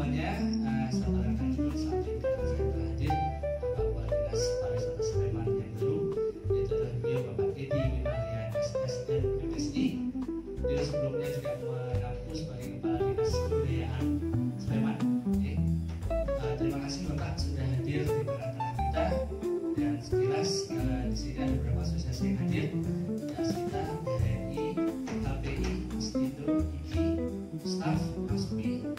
semuanya, selamat datang juga di samping kanan saya telah hadir Bapak Kepala Dinas Pariwisata Sleman yang baru, yaitu adalah beliau Bapak Edi Winarya SSN MSI. Beliau sebelumnya juga mengaku sebagai Kepala Dinas Kebudayaan Sleman. Terima kasih Bapak sudah hadir di tengah-tengah kita. Dan sekilas di sini ada beberapa asosiasi yang hadir. Asita, BRI, HPI, Astindo, IKI,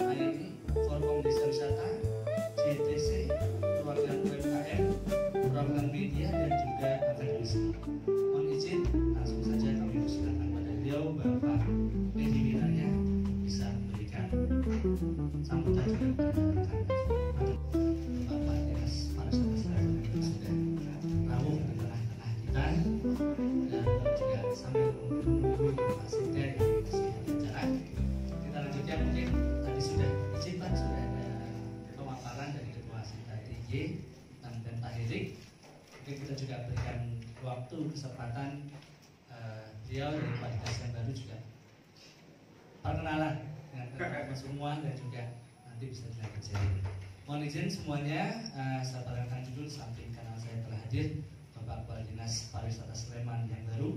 Staff, ASPI, AIRI, Forum Desa Wisata, JTC, perwakilan UMKM, perwakilan media, dan juga akademisi. Mohon izin, langsung saja kami persilakan pada beliau Bapak Edi Winarya bisa memberikan sambutan juga kepada rekan-rekan Bapak Dinas Pariwisata Sleman yang sudah rawuh di tengah-tengah kita, dan juga sambil menunggu Pak Sekda yang dikasih acara. Kita lanjutkan, mungkin tadi sudah izin Pak, sudah ada pemaparan dari Ketua Asita DJ dan Pak Herik. Mungkin kita juga berikan waktu kesempatan beliau dari Pak Dinas yang baru juga perkenalan dengan teman-teman semua dan juga nanti bisa dilanjutkan. Mohon izin semuanya, selamat datang dulu. Samping kanan saya telah hadir Bapak Kepala Dinas Pariwisata Sleman yang baru,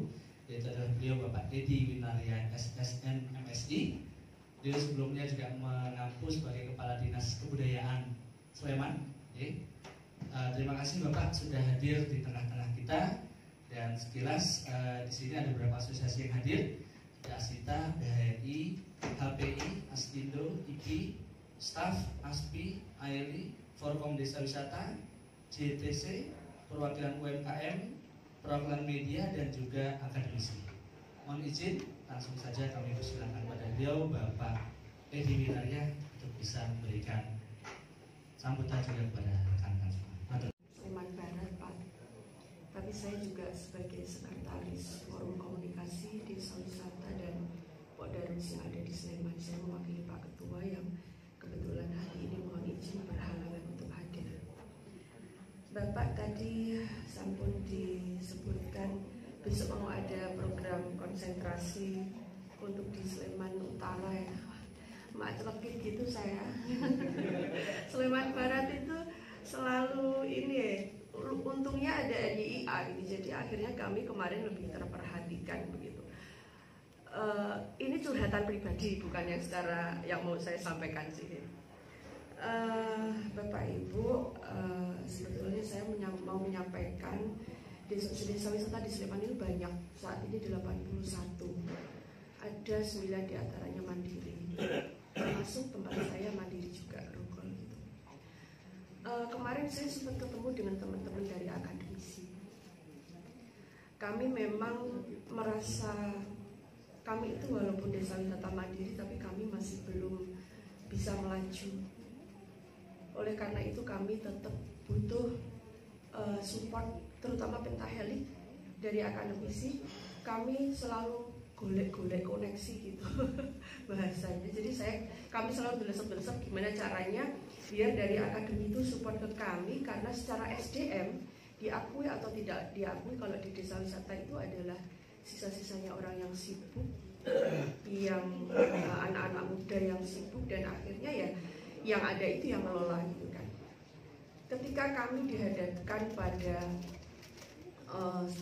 yaitu adalah beliau Bapak Edi Winarya SSN MSI. Beliau sebelumnya juga mengaku sebagai Kepala Dinas Kebudayaan Sleman. Terima kasih Bapak sudah hadir di tengah-tengah kita. Dan sekilas di sini ada beberapa asosiasi yang hadir. Ada Asita, BRI, HPI, Astindo, IKI, Staff, ASPI, AIRI, Forum Desa Wisata, JTC, perwakilan UMKM, perwakilan media, dan juga akademisi. Mohon izin, langsung saja kami persilakan pada beliau Bapak Edi Winarya untuk bisa memberikan sambutan juga kepada rekan-rekan semua. Sleman Barat, Pak. Tapi saya juga sebagai sekretaris Forum Komunikasi Desa Wisata dan Pokdarus yang ada di Sleman, saya mewakili Pak Ketua yang kebetulan hari ini mohon izin berhalangan untuk hadir. Bapak tadi sampun disebutkan besok mau ada program konsentrasi untuk di Sleman Utara ya. Mak celekit gitu saya. Sleman Barat itu selalu ini ya, untungnya ada NIIA ini, jadi akhirnya kami kemarin lebih terperhatikan begitu. Ini curhatan pribadi, bukan yang secara yang mau saya sampaikan sih. Bapak Ibu, sebetulnya saya mau menyampaikan desa wisata di Sleman ini banyak, saat ini 81. Ada 9 diantaranya mandiri, termasuk tempat saya mandiri juga, Rukun gitu. Kemarin saya sempat ketemu dengan teman-teman dari akademisi. Kami memang merasa kami itu walaupun desa wisata mandiri, tapi kami masih belum bisa melaju. Oleh karena itu kami tetap butuh support, terutama pentahelik dari akademisi. Kami selalu golek-golek koneksi gitu bahasanya. Jadi kami selalu belesep-belesep gimana caranya biar dari akademi itu support ke kami, karena secara SDM diakui atau tidak diakui kalau di desa wisata itu adalah sisa-sisanya orang yang sibuk, yang anak-anak muda yang sibuk, dan akhirnya ya yang ada itu yang mengelola gitu kan. Ketika kami dihadapkan pada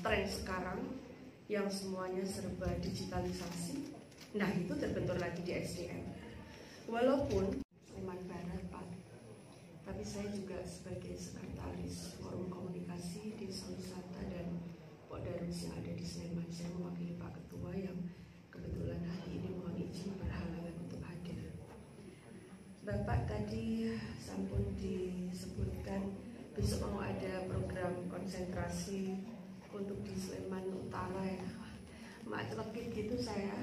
tren sekarang yang semuanya serba digitalisasi, nah itu terbentur lagi di SDM. Walaupun Sleman Barat, Pak, tapi saya juga sebagai sekretaris Forum Komunikasi Desa Wisata dan Pokdarus yang ada di Sleman, saya mewakili Pak Ketua yang kebetulan hari ini mohon izin berhalangan untuk hadir. Bapak tadi sampun disebutkan besok mau ada program konsentrasi untuk di Sleman Utara ya. Mak celekit gitu saya.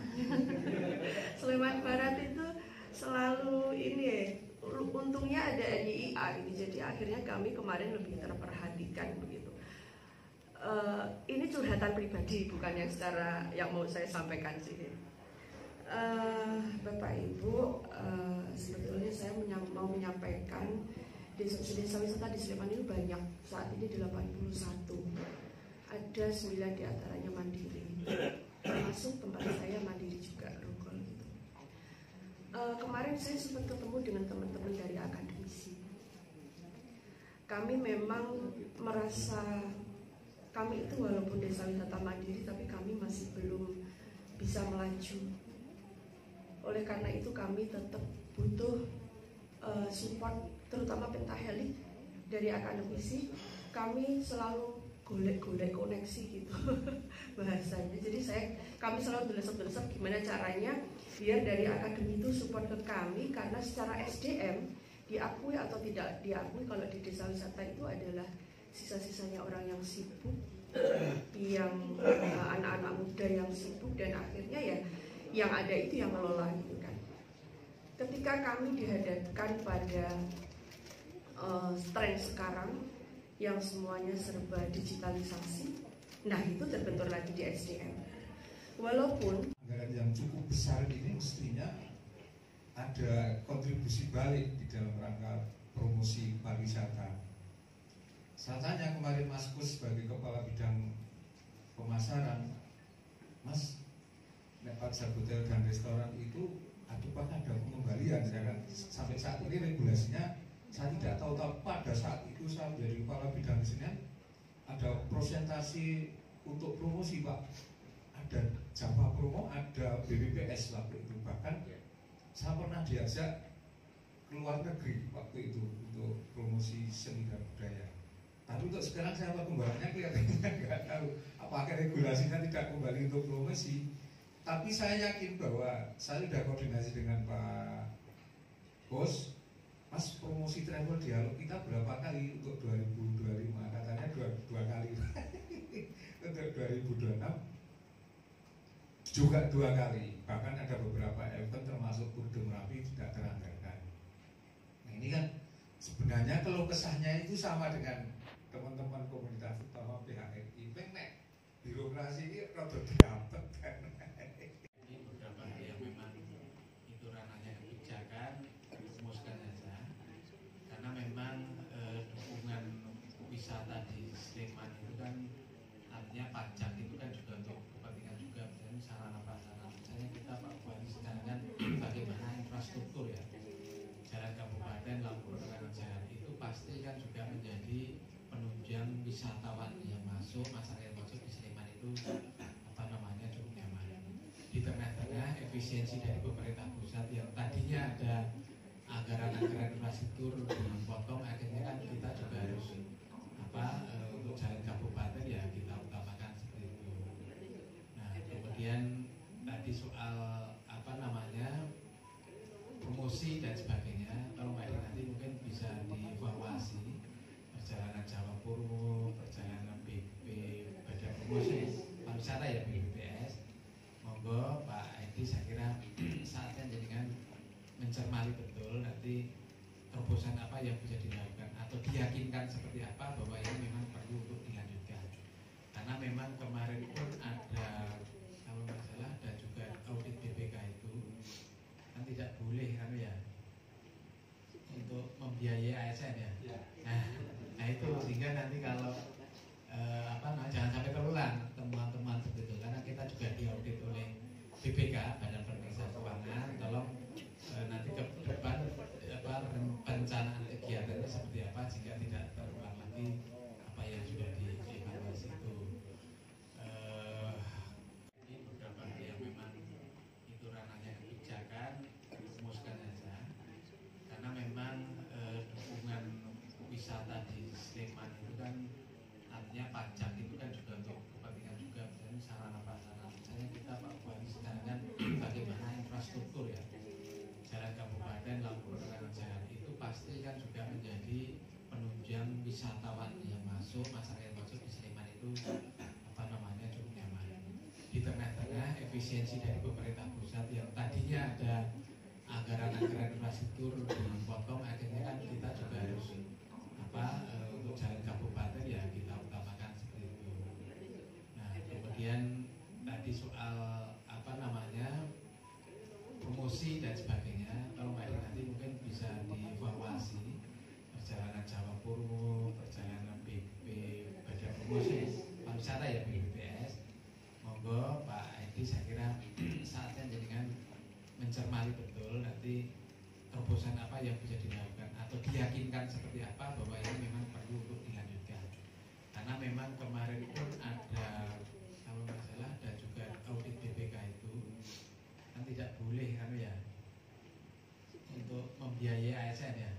Sleman Barat itu selalu ini ya, untungnya ada NIIA ini, jadi akhirnya kami kemarin lebih terperhatikan begitu. Ini curhatan pribadi, bukan yang secara yang mau saya sampaikan sih. Bapak Ibu, sebetulnya saya mau menyampaikan desa wisata di Sleman ini banyak, saat ini 81. Ada 9 diantaranya mandiri, termasuk tempat saya mandiri juga, Rukun gitu. Kemarin saya sempat ketemu dengan teman-teman dari kami memang merasa kami itu walaupun desa wisata mandiri, tapi kami masih belum bisa melaju. Oleh karena itu kami tetap butuh support, terutama pentahelik dari akademisi. Kami selalu golek-golek koneksi gitu bahasanya. Jadi kami selalu delesep-delesep gimana caranya biar dari akademi itu support ke kami, karena secara SDM diakui atau tidak diakui kalau di desa wisata itu adalah sisa-sisanya orang yang sibuk, yang anak-anak muda yang sibuk, dan akhirnya ya yang ada itu yang ngelola gitu kan. Ketika kami dihadapkan pada tren sekarang yang semuanya serba digitalisasi, nah itu terbentur lagi di SDM. Walaupun anggaran yang cukup besar ini mestinya ada kontribusi balik di dalam rangka promosi pariwisata. Saya tanya kemarin Mas Kus sebagai kepala bidang pemasaran, Mas, pajak hotel dan restoran itu apakah ada pengembalian? Ya kan? Sampai saat ini regulasinya saya tidak tahu, tapi pada saat itu saya menjadi kepala bidang kesenian ada prosentasi untuk promosi, Pak. Ada Java promo, ada BPPS waktu itu. Bahkan saya pernah diajak ke luar negeri waktu itu untuk promosi seni dan budaya. Tapi untuk sekarang saya perkembangannya kelihatannya nggak tahu apakah regulasinya tidak kembali untuk promosi. Tapi saya yakin bahwa saya sudah koordinasi dengan Pak Bos, Mas, promosi travel dialog kita berapa kali untuk 2025? Katanya dua kali. Untuk 2026 juga 2 kali. Bahkan ada beberapa event termasuk Kudu Merapi tidak teranggarkan. Nah ini kan sebenarnya keluh kesahnya itu sama dengan teman-teman komunitas utama PHRI. Nek birokrasi ini rada diapet kan. Ini beberapa hal yang memang itu ranahnya kebijakan, rumuskan saja. Karena memang dukungan wisata di Sleman itu kan artinya pajak itu kan juga untuk kepentingan juga, misalnya sarana-prasarana. Misalnya kita Pak Bupati sekarang kan bagaimana infrastruktur ya, jalan kabupaten, lampu penerangan jalan itu pasti kan juga menjadi penunjang wisatawan yang masuk, masyarakat yang masuk di Sleman itu cukup nyaman. Di tengah-tengah efisiensi dari pemerintah pusat yang tadinya ada anggaran-anggaran infrastruktur dipotong, akhirnya kan kita juga harus untuk jalan kabupaten ya kita utamakan seperti itu. Nah kemudian tadi soal promosi dan sebagainya, kalau Mbak nanti mungkin bisa dievaluasi perjalanan Jawa Purwo, perjalanan BP, Badan Promosi Pariwisata ya BPPS. Monggo Pak Edi, saya kira saatnya dengan mencermati betul nanti terobosan apa yang bisa dilakukan atau diyakinkan seperti apa bahwa ini memang perlu untuk dilanjutkan. Karena memang kemarin pun ada kalau nggak salah ada juga audit BPK itu kan tidak boleh kan ya untuk membiayai ASN ya. Nah itu sehingga nanti kalau jangan sampai terulang temuan-temuan seperti itu, karena kita juga diaudit oleh BPK Badan Pemeriksa Keuangan. Tolong nanti ke depan perencanaan kegiatannya seperti apa sehingga tidak terulang lagi apa yang sudah dievaluasi itu. Ini beberapa hal yang memang itu ranahnya kebijakan, rumuskan saja. Karena memang dukungan wisata di Sleman itu kan artinya pajak itu kan juga untuk kepentingan juga, misalnya sarana-prasarana. Misalnya kita Pak Bupati sekarang kan bagaimana infrastruktur ya, jalan kabupaten, lampu penerangan jalan itu pasti kan juga menjadi penunjang wisatawan yang masuk, masyarakat yang masuk di Sleman itu cukup nyaman. Di tengah-tengah efisiensi dari pemerintah pusat yang tadinya ada anggaran-anggaran infrastruktur dipotong, akhirnya kan kita juga harus untuk jalan kabupaten ya kita utamakan seperti itu. Nah kemudian tadi soal promosi dan sebagainya, kalau Mbak nanti mungkin bisa dievaluasi perjalanan Jawa Purwo, perjalanan BP, Badan Promosi Pariwisata ya BPPS. Monggo Pak Edi, saya kira saatnya dengan mencermati betul nanti terobosan terobosan apa yang bisa dilakukan atau diyakinkan seperti apa bahwa ini memang perlu untuk dilanjutkan. Karena memang kemarin pun ada kalau nggak salah ada juga audit BPK itu kan tidak boleh kan ya untuk membiayai ASN ya.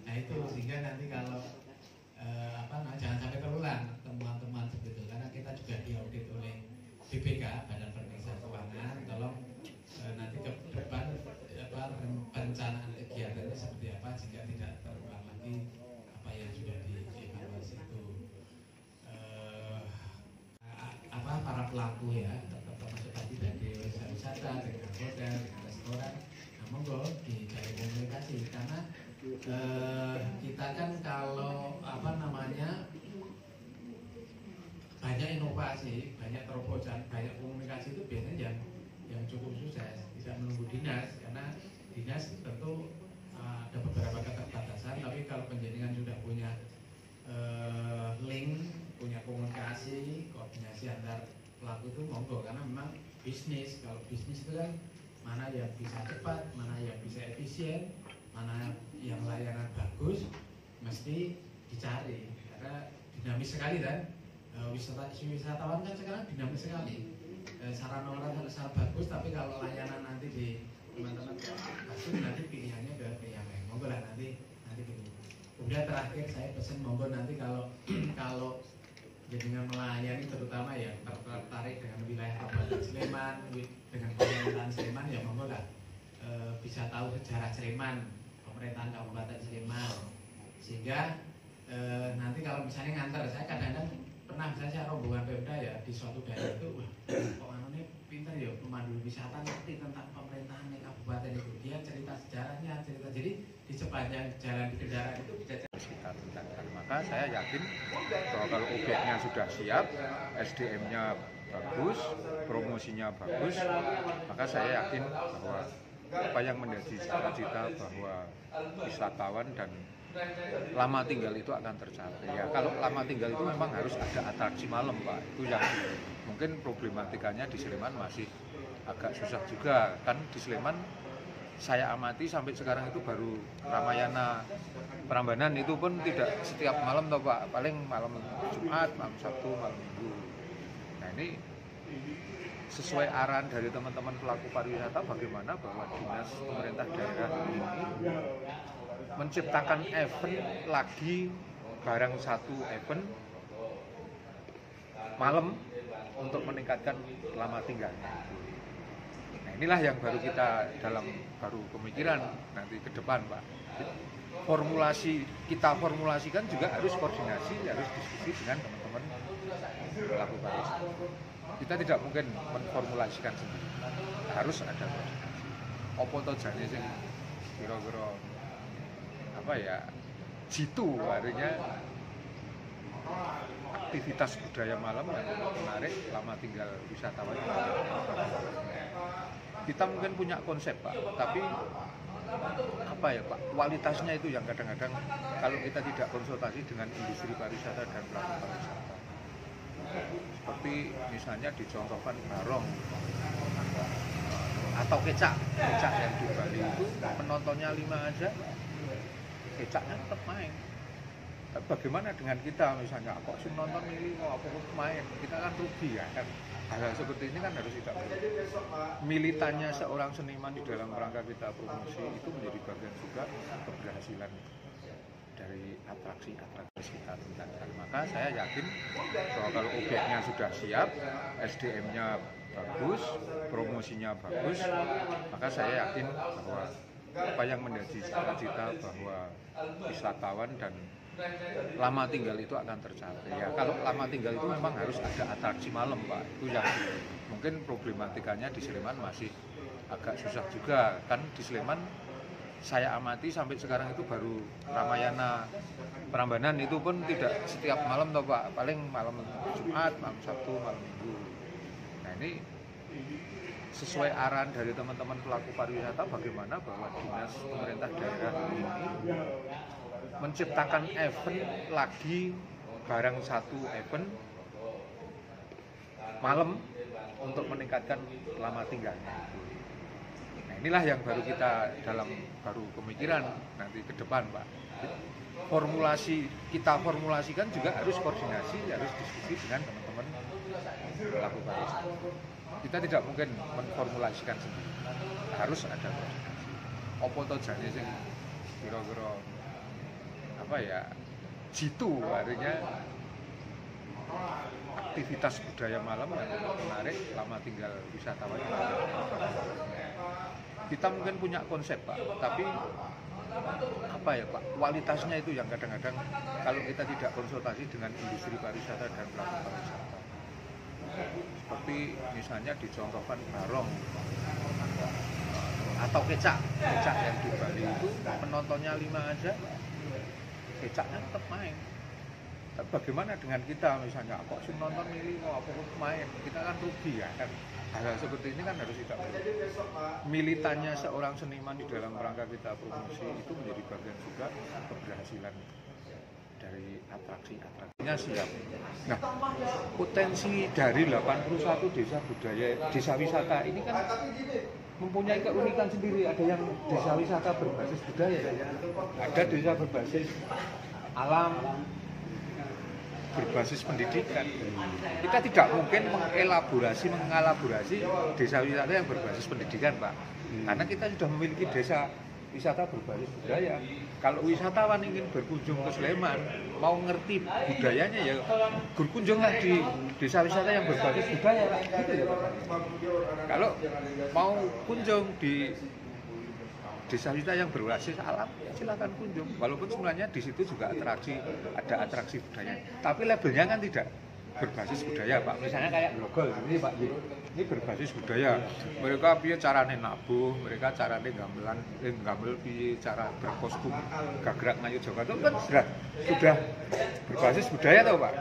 Nah itu sehingga nanti kalau jangan sampai terulang temuan-temuan seperti itu, karena kita juga diaudit oleh BPK, Badan Pemeriksa Keuangan. Tolong nanti ke depan perencanaan kegiatannya seperti apa sehingga tidak terulang lagi apa yang sudah dievaluasi itu. Para pelaku ya, termasuk tadi dari wisata, dengan hotel, dengan restoran, nah monggo dicari komunikasi karena kita kan kalau banyak inovasi, banyak terobosan, banyak komunikasi itu biasanya yang cukup sukses, tidak menunggu dinas karena dinas tentu ada beberapa keterbatasan, tapi kalau penjaringan sudah punya link, punya komunikasi, koordinasi antar pelaku itu monggo karena memang bisnis, kalau bisnis itu kan mana yang bisa cepat, mana yang bisa efisien, mana yang layanan bagus mesti dicari karena dinamis sekali kan. Wisatawan kan sekarang dinamis sekali, sarana orang harus bagus tapi kalau layanan nanti di teman-teman pasti nanti pilihannya ke yang lain. Monggo lah nanti gitu. Kemudian terakhir saya pesan monggo nanti kalau dengan melayani terutama yang tertarik dengan wilayah Kabupaten Sleman, dengan pemerintahan Sleman ya monggo lah bisa tahu sejarah Sleman, pemerintahan Kabupaten Sleman, sehingga nanti kalau misalnya ngantar, saya kadang-kadang pernah misalnya saya rombongan Pemda ya di suatu daerah itu, wah kok ini pinter ya pemandu wisata ngerti tentang pemerintahan kabupaten itu, dia cerita sejarahnya, jadi di sepanjang jalan di kendaraan itu bisa cerita tentang. Maka saya yakin bahwa kalau objeknya sudah siap, SDM-nya bagus, promosinya bagus, maka saya yakin bahwa apa yang menjadi cita-cita bahwa wisatawan dan lama tinggal itu akan tercapai. Ya kalau lama tinggal itu memang harus ada atraksi malam Pak, itu yang mungkin problematikanya di Sleman masih agak susah juga kan. Di Sleman saya amati sampai sekarang itu baru Ramayana Prambanan itu pun tidak setiap malam toh Pak, paling malam Jumat, malam Sabtu, malam Minggu. Nah ini sesuai arahan dari teman-teman pelaku pariwisata bagaimana bahwa dinas pemerintah daerah ini menciptakan event lagi bareng satu event malam untuk meningkatkan lama tinggalnya. Nah inilah yang baru kita baru pemikiran nanti ke depan Pak. Kita formulasikan juga harus koordinasi, harus diskusi dengan teman-teman pelaku pariwisata. Kita tidak mungkin memformulasikan sendiri, harus ada koordinasi. Apa to jane sing kira-kira apa ya, jitu artinya aktivitas budaya malam yang menarik lama tinggal wisatawan. Kita mungkin punya konsep Pak, tapi apa ya Pak, kualitasnya itu yang kadang-kadang kalau kita tidak konsultasi dengan industri pariwisata dan pelaku pariwisata. Seperti misalnya dicontohkan barong atau kecak yang di Bali itu penontonnya 5 aja, kecaknya tetap main. Tapi bagaimana dengan kita misalnya, kok sih nonton ini mau apa main, kita kan rugi ya kan. Hal seperti ini kan harus kita militannya seorang seniman di dalam rangka kita promosi itu menjadi bagian juga keberhasilan dari atraksi kita tentang. Maka saya yakin bahwa kalau objeknya sudah siap, SDM-nya bagus, promosinya bagus, maka saya yakin bahwa apa yang menjadi cita-cita bahwa wisatawan dan lama tinggal itu akan tercapai. Ya kalau lama tinggal itu memang harus ada atraksi malam Pak, itu yang mungkin problematikanya di Sleman masih agak susah juga kan. Di Sleman saya amati sampai sekarang itu baru Ramayana Prambanan itu pun tidak setiap malam toh Pak, paling malam Jumat, malam Sabtu, malam Minggu. Nah ini sesuai arahan dari teman-teman pelaku pariwisata bagaimana bahwa dinas pemerintah daerah ini menciptakan event lagi bareng satu event malam untuk meningkatkan lama tinggalnya. Nah inilah yang baru kita baru pemikiran nanti ke depan, Pak. Formulasikan juga harus koordinasi, harus diskusi dengan teman-teman pelaku pariwisata. Kita tidak mungkin memformulasikan sendiri, harus ada koordinasi. Apa to jane sing kira-kira jitu, artinya aktivitas budaya malam yang menarik lama tinggal wisatawan. Kita mungkin punya konsep, Pak, tapi Pak, kualitasnya itu yang kadang-kadang kalau kita tidak konsultasi dengan industri pariwisata dan pelaku pariwisata. Seperti misalnya dicontohkan barong atau kecak yang di Bali itu penontonnya 5 aja, kecaknya tetap main. Tapi bagaimana dengan kita misalnya, kok sih nonton ini mau apa main, kita kan rugi ya kan. Hal seperti ini kan harus kita militannya seorang seniman di dalam rangka kita promosi itu menjadi bagian juga keberhasilan dari atraksinya siap. Nah, potensi dari 81 desa wisata ini kan mempunyai keunikan sendiri. Ada yang desa wisata berbasis budaya, ada desa berbasis alam, berbasis pendidikan. Kita tidak mungkin mengelaborasi desa wisata yang berbasis pendidikan, Pak. Karena kita sudah memiliki desa wisata berbasis budaya. Kalau wisatawan ingin berkunjung ke Sleman, mau ngerti budayanya ya berkunjunglah di desa wisata yang berbasis budaya, Pak. Gitu ya, Pak. Kalau mau kunjung di desa wisata yang berbasis alam, ya silakan kunjung. Walaupun sebenarnya di situ juga ada atraksi budaya. Tapi labelnya kan tidak berbasis budaya, Pak. Misalnya kayak Grogol ini, Pak. Ini berbasis budaya. Mereka piye carane nabuh, mereka carane gamel piye, cara berkostum gagrak ngayu Jakarta itu kan sudah berbasis budaya toh, Pak.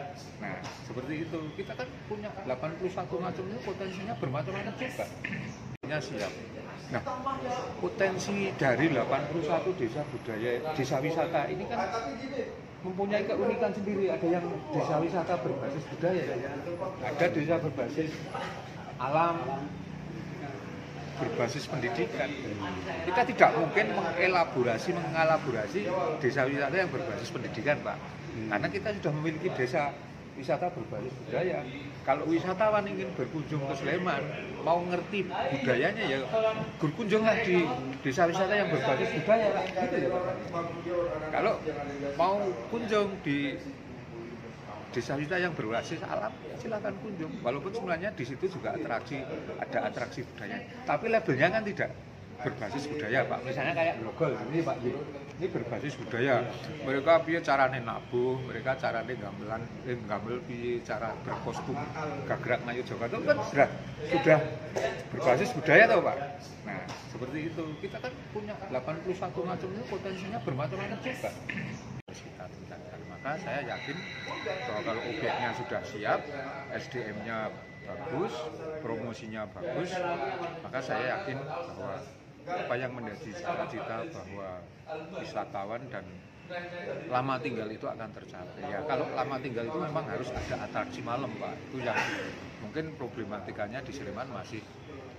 Nah, seperti itu. Kita kan punya 81 macam itu, potensinya bermacam-macam juga. Siap. Nah, potensi dari 81 desa wisata ini kan mempunyai keunikan sendiri. Ada yang desa wisata berbasis budaya, ada desa berbasis alam, berbasis pendidikan. Kita tidak mungkin mengelaborasi desa wisata yang berbasis pendidikan, Pak. Karena kita sudah memiliki desa wisata berbasis budaya. Kalau wisatawan ingin berkunjung ke Sleman, mau ngerti budayanya ya berkunjunglah di desa wisata yang berbasis budaya, gitu ya, Pak. Kalau mau kunjung di desa wisata yang berbasis alam, silakan kunjung. Walaupun sebenarnya di situ juga ada atraksi budaya. Tapi labelnya kan tidak berbasis budaya, Pak. Misalnya kayak Grogol ini, Pak. Ini berbasis budaya. Mereka piye carane nabuh, mereka carane gamel piye, cara berkostum gagrak ngayu Jakarta itu kan sudah berbasis budaya toh, Pak. Nah, seperti itu. Kita kan punya 81 macam itu, potensinya bermacam-macam juga. Kita tingkatkan. Maka saya yakin bahwa kalau obyeknya sudah siap, SDM-nya bagus, promosinya bagus, maka saya yakin bahwa apa yang menjadi cita-cita bahwa wisatawan dan lama tinggal itu akan tercapai. Ya, kalau lama tinggal itu memang harus ada atraksi malam, Pak. Itu yang mungkin problematikanya di Sleman masih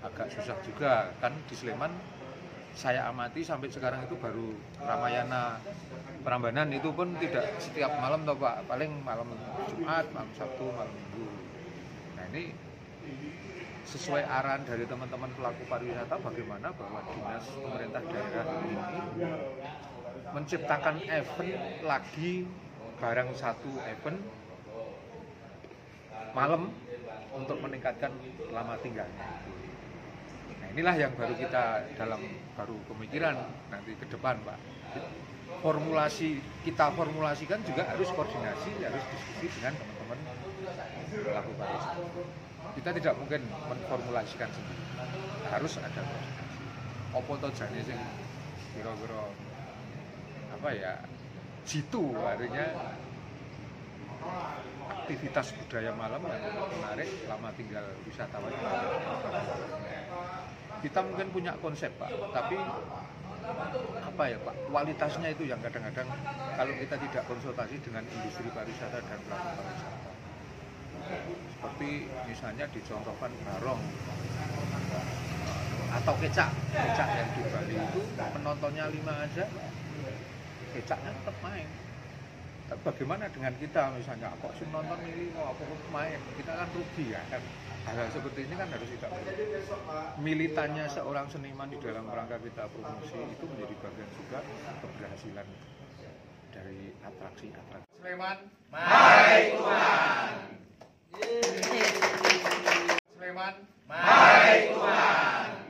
agak susah juga. Kan di Sleman saya amati sampai sekarang itu baru Ramayana Prambanan itu pun tidak setiap malam toh, Pak. Paling malam Jumat, malam Sabtu, malam Minggu. Nah, ini sesuai arahan dari teman-teman pelaku pariwisata bagaimana bahwa dinas pemerintah daerah ini menciptakan event lagi barang satu event malam untuk meningkatkan lama tinggalnya. Nah, inilah yang baru kita baru pemikiran nanti ke depan, Pak. Kita formulasikan juga harus koordinasi, harus diskusi dengan teman-teman pelaku pariwisata. Kita tidak mungkin memformulasikan sendiri, harus ada koordinasi. Apa to jane sing kira-kira jitu, artinya aktivitas budaya malam yang menarik lama tinggal wisatawan. Kita mungkin punya konsep, Pak, tapi Pak, kualitasnya itu yang kadang-kadang kalau kita tidak konsultasi dengan industri pariwisata dan pelaku pariwisata. Seperti misalnya dicontohkan barong atau kecak yang di Bali itu penontonnya 5 aja, kecaknya tetap main. Tapi bagaimana dengan kita misalnya, kok sih nonton ini kok aku main, kita kan rugi ya kan. Hal seperti ini kan harus kita militannya seorang seniman di dalam rangka kita promosi itu menjadi bagian juga keberhasilan dari atraksi-atraksi. Sleman, Mai Tuhan. Sleman, Mai Tuhan.